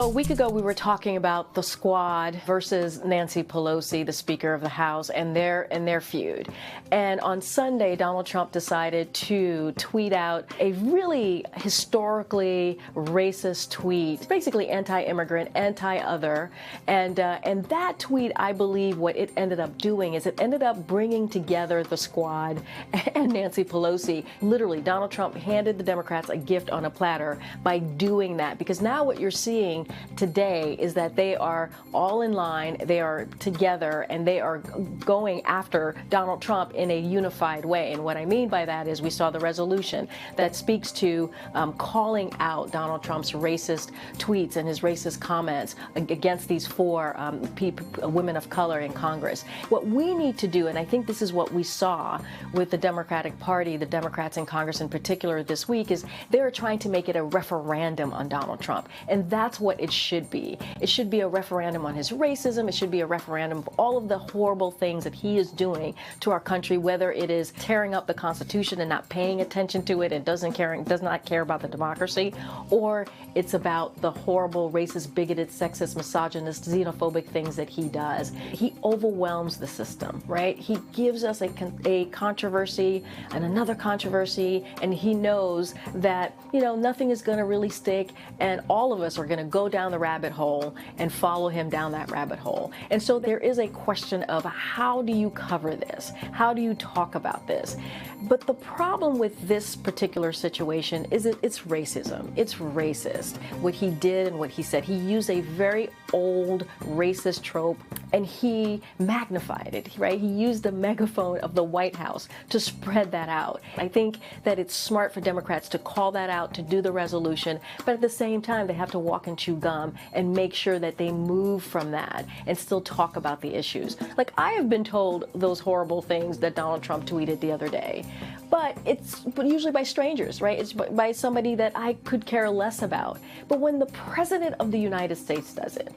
A week ago, we were talking about the squad versus Nancy Pelosi, the Speaker of the House, and their feud. And on Sunday, Donald Trump decided to tweet out a really historically racist tweet, basically anti-immigrant, anti-other. And that tweet, I believe, what it ended up doing is it ended up bringing together the squad and Nancy Pelosi. Literally, Donald Trump handed the Democrats a gift on a platter by doing that, because now what you're seeing today is that they are all in line, they are together, and they are going after Donald Trump in a unified way. And what I mean by that is we saw the resolution that speaks to calling out Donald Trump's racist tweets and his racist comments against these four women of color in Congress. What we need to do, and I think this is what we saw with the Democratic Party, the Democrats in Congress in particular this week, is they're trying to make it a referendum on Donald Trump. And that's what it should be. It should be a referendum on his racism. It should be a referendum of all of the horrible things that he is doing to our country, whether it is tearing up the Constitution and not paying attention to it and does not care about the democracy, or it's about the horrible, racist, bigoted, sexist, misogynist, xenophobic things that he does. He overwhelms the system, right? He gives us a controversy and another controversy, and he knows that, you know, nothing is going to really stick, and all of us are going to go down the rabbit hole and follow him down that rabbit hole. And so there is a question of how do you cover this? How do you talk about this? But the problem with this particular situation is it's racism. It's racist, what he did and what he said. He used a very old racist trope and he magnified it, right? He used the megaphone of the White House to spread that out. I think that it's smart for Democrats to call that out, to do the resolution, but at the same time, they have to walk and chew gum and make sure that they move from that and still talk about the issues. Like, I have been told those horrible things that Donald Trump tweeted the other day, but it's usually by strangers, right? It's by somebody that I could care less about. But when the President of the United States does it,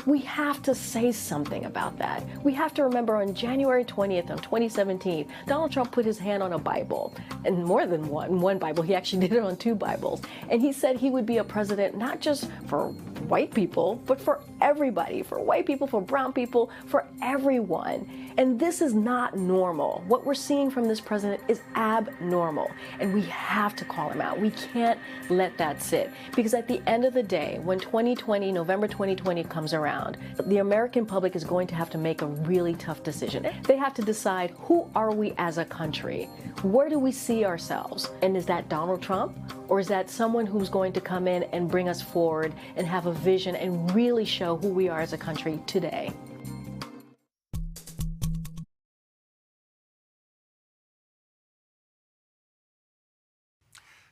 we have to say something about that. We have to remember on January 20th of 2017, Donald Trump put his hand on a Bible, and more than one Bible. He actually did it on 2 Bibles. And he said he would be a president not just for white people, but for everybody, for white people, for brown people, for everyone. And this is not normal. What we're seeing from this president is abnormal, and we have to call him out. We can't let that sit, because at the end of the day, when November 2020 comes around, the American public is going to have to make a really tough decision. They have to decide, who are we as a country? Where do we see ourselves? And is that Donald Trump? Or is that someone who's going to come in and bring us forward and have a vision and really show who we are as a country today?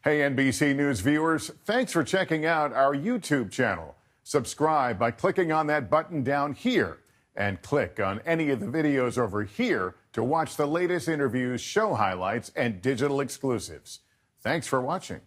Hey, NBC News viewers, thanks for checking out our YouTube channel. Subscribe by clicking on that button down here, and click on any of the videos over here to watch the latest interviews, show highlights, and digital exclusives. Thanks for watching.